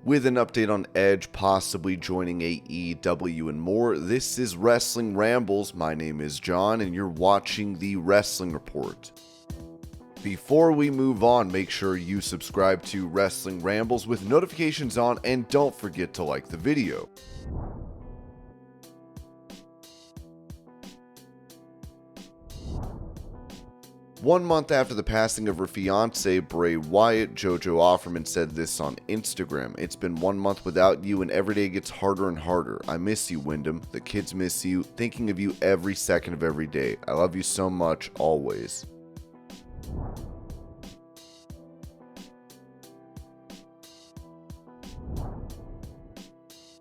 With an update on Edge possibly joining AEW and more, this is Wrestling Rambles. My name is John and you're watching the Wrestling Report. Before we move on, make sure you subscribe to Wrestling Rambles with notifications on and don't forget to like the video. One month after the passing of her fiance, Bray Wyatt, JoJo Offerman said this on Instagram. "It's been 1 month without you and every day gets harder and harder. I miss you, Wyndham. The kids miss you. Thinking of you every second of every day. I love you so much, always."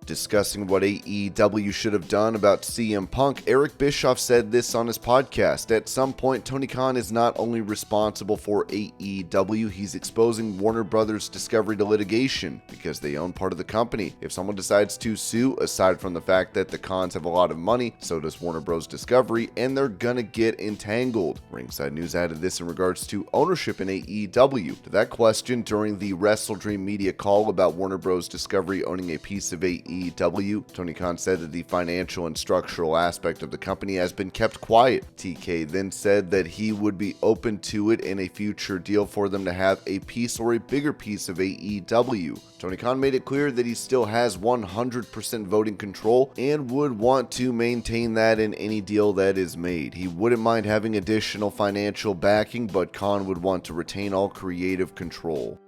Discussing what AEW should have done about CM Punk, Eric Bischoff said this on his podcast. "At some point, Tony Khan is not only responsible for AEW, he's exposing Warner Brothers Discovery to litigation because they own part of the company. If someone decides to sue, aside from the fact that the Khans have a lot of money, so does Warner Bros. Discovery, and they're gonna get entangled." Ringside News added this in regards to ownership in AEW. To that question, during the WrestleDream media call about Warner Bros. Discovery owning a piece of AEW, Tony Khan said that the financial and structural aspect of the company has been kept quiet. TK then said that he would be open to it in a future deal for them to have a piece or a bigger piece of AEW. Tony Khan made it clear that he still has 100% voting control and would want to maintain that in any deal that is made. He wouldn't mind having additional financial backing, but Khan would want to retain all creative control.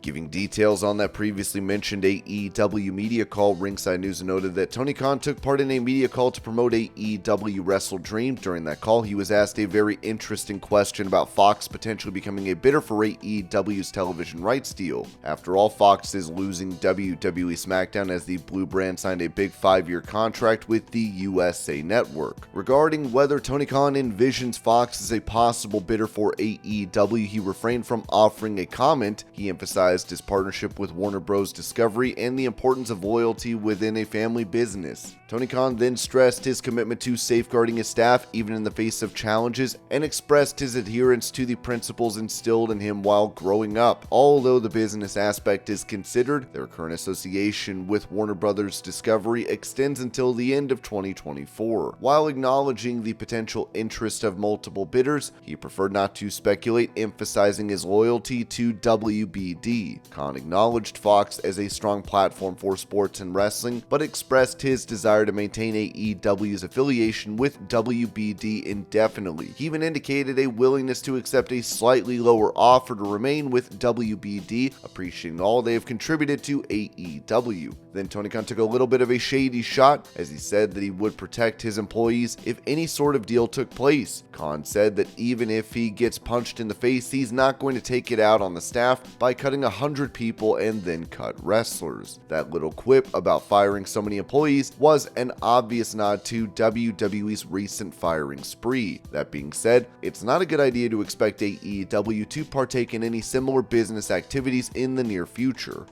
Giving details on that previously mentioned AEW media call, Ringside News noted that Tony Khan took part in a media call to promote AEW WrestleDream. During that call, he was asked a very interesting question about Fox potentially becoming a bidder for AEW's television rights deal. After all, Fox is losing WWE SmackDown as the Blue brand signed a big 5-year contract with the USA Network. Regarding whether Tony Khan envisions Fox as a possible bidder for AEW, he refrained from offering a comment. He emphasized his partnership with Warner Bros. Discovery and the importance of loyalty within a family business. Tony Khan then stressed his commitment to safeguarding his staff even in the face of challenges and expressed his adherence to the principles instilled in him while growing up. Although the business aspect is considered, their current association with Warner Bros. Discovery extends until the end of 2024. While acknowledging the potential interest of multiple bidders, he preferred not to speculate, emphasizing his loyalty to WBD. Khan acknowledged Fox as a strong platform for sports and wrestling, but expressed his desire to maintain AEW's affiliation with WBD indefinitely. He even indicated a willingness to accept a slightly lower offer to remain with WBD, appreciating all they have contributed to AEW. Then Tony Khan took a little bit of a shady shot, as he said that he would protect his employees if any sort of deal took place. Khan said that even if he gets punched in the face, he's not going to take it out on the staff by cutting 100 people and then cut wrestlers. That little quip about firing so many employees was an obvious nod to WWE's recent firing spree. That being said, it's not a good idea to expect AEW to partake in any similar business activities in the near future.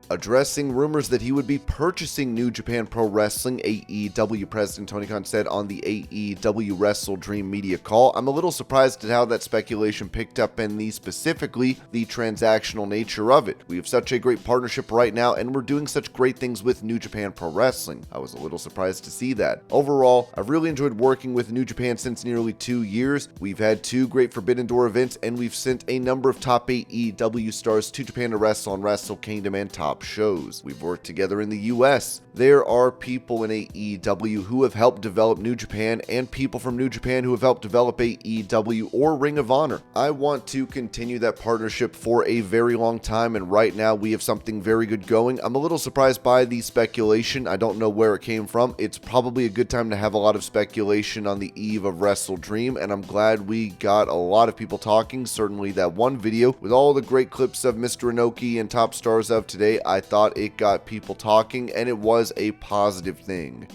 Addressing rumors that he would be purchasing New Japan Pro Wrestling, AEW President Tony Khan said on the AEW WrestleDream media call, "I'm a little surprised at how that speculation picked up and specifically the transactional nature of it. We have such a great partnership right now and we're doing such great things with New Japan Pro Wrestling. I was a little surprised to see that. Overall, I've really enjoyed working with New Japan since nearly 2 years. We've had 2 great Forbidden Door events and we've sent a number of top AEW stars to Japan to wrestle on Wrestle Kingdom and top shows. We've worked together in the US. There are people in AEW who have helped develop New Japan and people from New Japan who have helped develop AEW or Ring of Honor. I want to continue that partnership for a very long time, and right now we have something very good going. I'm a little surprised by the speculation. I don't know where it came from. It's probably a good time to have a lot of speculation on the eve of WrestleDream, and I'm glad we got a lot of people talking. Certainly that one video with all the great clips of Mr. Inoki and top stars of today, I thought it got people talking, and it was a positive thing.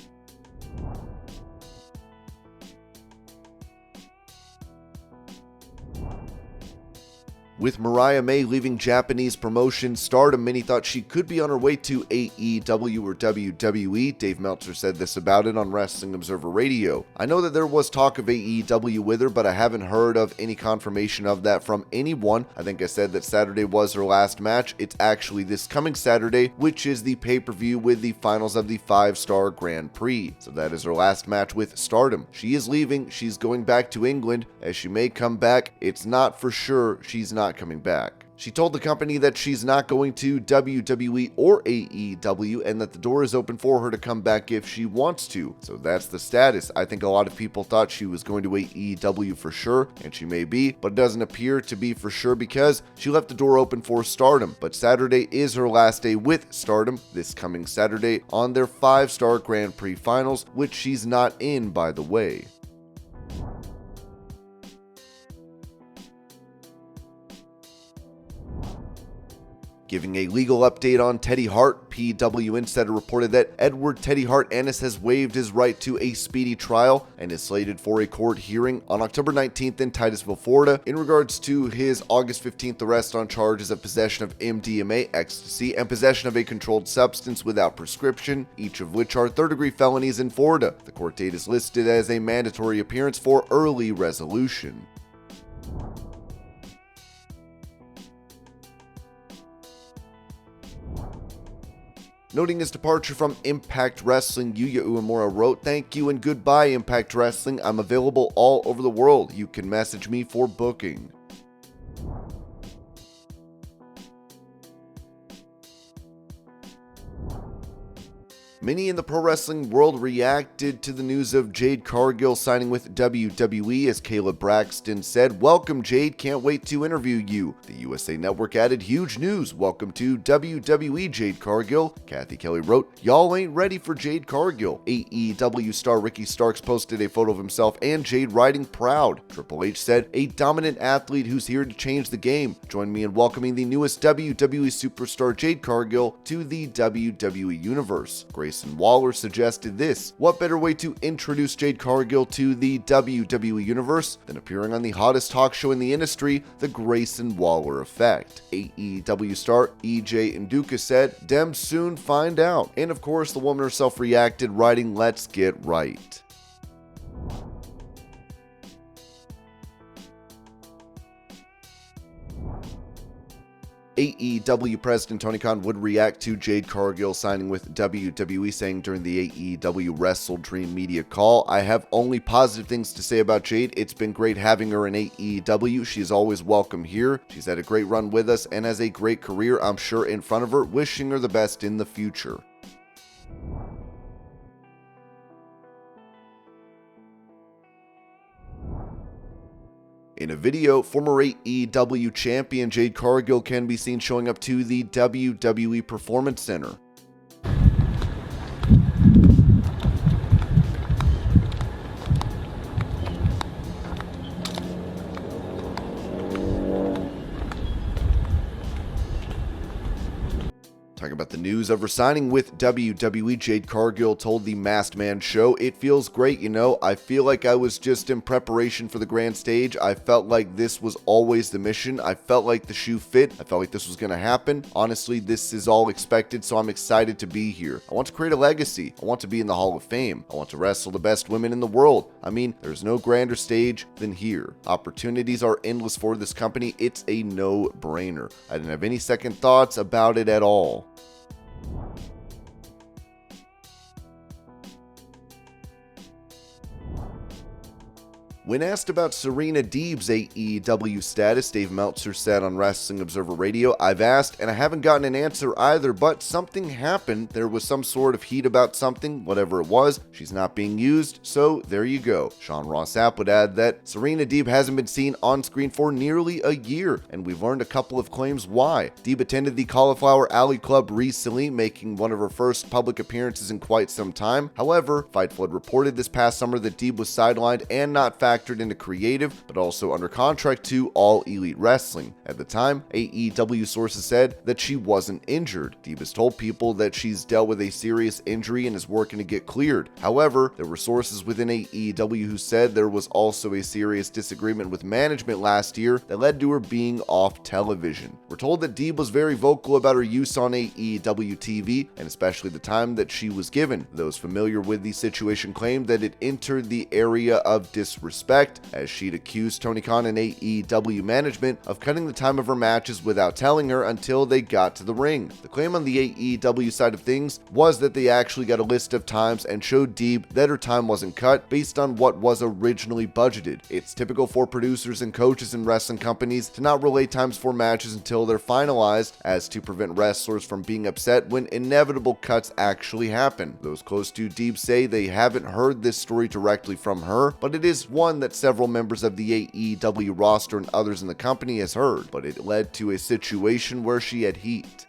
With Mariah May leaving Japanese promotion Stardom, many thought she could be on her way to AEW or WWE. Dave Meltzer said this about it on Wrestling Observer Radio. "I know that there was talk of AEW with her, but I haven't heard of any confirmation of that from anyone. I think I said that Saturday was her last match. It's actually this coming Saturday, which is the pay-per-view with the finals of the 5-star Grand Prix. So that is her last match with Stardom. She is leaving. She's going back to England, as she may come back. It's not for sure she's not coming back." She told the company that she's not going to WWE or AEW and that the door is open for her to come back if she wants to. So that's the status. I think a lot of people thought she was going to AEW for sure, and she may be, but it doesn't appear to be for sure because she left the door open for Stardom. But Saturday is her last day with Stardom, this coming Saturday on their 5-star Grand Prix finals, which she's not in, by the way. Giving a legal update on Teddy Hart, PW Insider reported that Edward Teddy Hart Ennis has waived his right to a speedy trial and is slated for a court hearing on October 19th in Titusville, Florida, in regards to his August 15th arrest on charges of possession of MDMA, ecstasy, and possession of a controlled substance without prescription, each of which are third-degree felonies in Florida. The court date is listed as a mandatory appearance for early resolution. Noting his departure from Impact Wrestling, Yuya Uemura wrote, "Thank you and goodbye, Impact Wrestling. I'm available all over the world. You can message me for booking." Many in the pro wrestling world reacted to the news of Jade Cargill signing with WWE, as Caleb Braxton said, "Welcome Jade, can't wait to interview you." The USA Network added, "Huge news, welcome to WWE Jade Cargill." Kathy Kelly wrote, "Y'all ain't ready for Jade Cargill." AEW star Ricky Starks posted a photo of himself and Jade riding proud. Triple H said, "A dominant athlete who's here to change the game. Join me in welcoming the newest WWE superstar Jade Cargill to the WWE Universe." Grayson Waller suggested this: "What better way to introduce Jade Cargill to the WWE Universe than appearing on the hottest talk show in the industry, The Grayson Waller Effect?" AEW star EJ Nduka said, "Dem soon find out." And of course, the woman herself reacted, writing, "Let's get right." AEW President Tony Khan would react to Jade Cargill signing with WWE, saying during the AEW Wrestle Dream media call, "I have only positive things to say about Jade. It's been great having her in AEW. She's always welcome here. She's had a great run with us and has a great career, I'm sure, in front of her. Wishing her the best in the future." In a video, former AEW champion Jade Cargill can be seen showing up to the WWE Performance Center. Talking about the news of her signing with WWE, Jade Cargill told the Masked Man show, "It feels great, you know. I feel like I was just in preparation for the grand stage. I felt like this was always the mission. I felt like the shoe fit. I felt like this was going to happen. Honestly, this is all expected, so I'm excited to be here. I want to create a legacy. I want to be in the Hall of Fame. I want to wrestle the best women in the world. I mean, there's no grander stage than here. Opportunities are endless for this company. It's a no-brainer. I didn't have any second thoughts about it at all." When asked about Serena Deeb's AEW status, Dave Meltzer said on Wrestling Observer Radio, "I've asked and I haven't gotten an answer either, but something happened. There was some sort of heat about something, whatever it was. She's not being used, so there you go." Sean Ross Sapp would add that Serena Deeb hasn't been seen on screen for nearly a year, and we've learned a couple of claims why. Deeb attended the Cauliflower Alley Club recently, making one of her first public appearances in quite some time. However, Fightful had reported this past summer that Deeb was sidelined and not factored factored into creative, but also under contract to All Elite Wrestling. At the time, AEW sources said that she wasn't injured. Divas told people that she's dealt with a serious injury and is working to get cleared. However, there were sources within AEW who said there was also a serious disagreement with management last year that led to her being off television. We're told that Deeb was very vocal about her use on AEW TV, and especially the time that she was given. Those familiar with the situation claimed that it entered the area of disrespect, as she'd accused Tony Khan and AEW management of cutting the time of her matches without telling her until they got to the ring. The claim on the AEW side of things was that they actually got a list of times and showed Deeb that her time wasn't cut based on what was originally budgeted. It's typical for producers and coaches in wrestling companies to not relay times for matches until they're finalized, as to prevent wrestlers from being upset when inevitable cuts actually happen. Those close to Deeb say they haven't heard this story directly from her, but it is one that several members of the AEW roster and others in the company has heard, but it led to a situation where she had heat.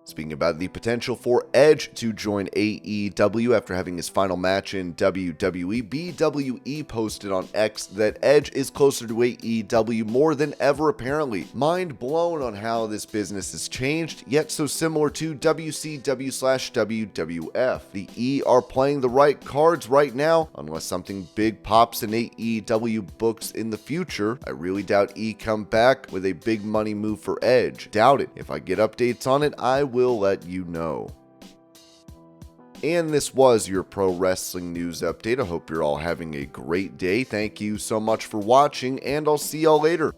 Speaking about the potential for Edge to join AEW after having his final match in WWE, BWE posted on X that Edge is closer to AEW more than ever apparently. Mind blown on how this business has changed, yet so similar to WCW/WWF. The E are playing the right cards right now, unless something big pops in AEW books in the future. I really doubt E come back with a big money move for Edge. Doubt it. If I get updates on it, I will let you know. And this was your pro wrestling news update. I hope you're all having a great day. Thank you so much for watching, and I'll see y'all later.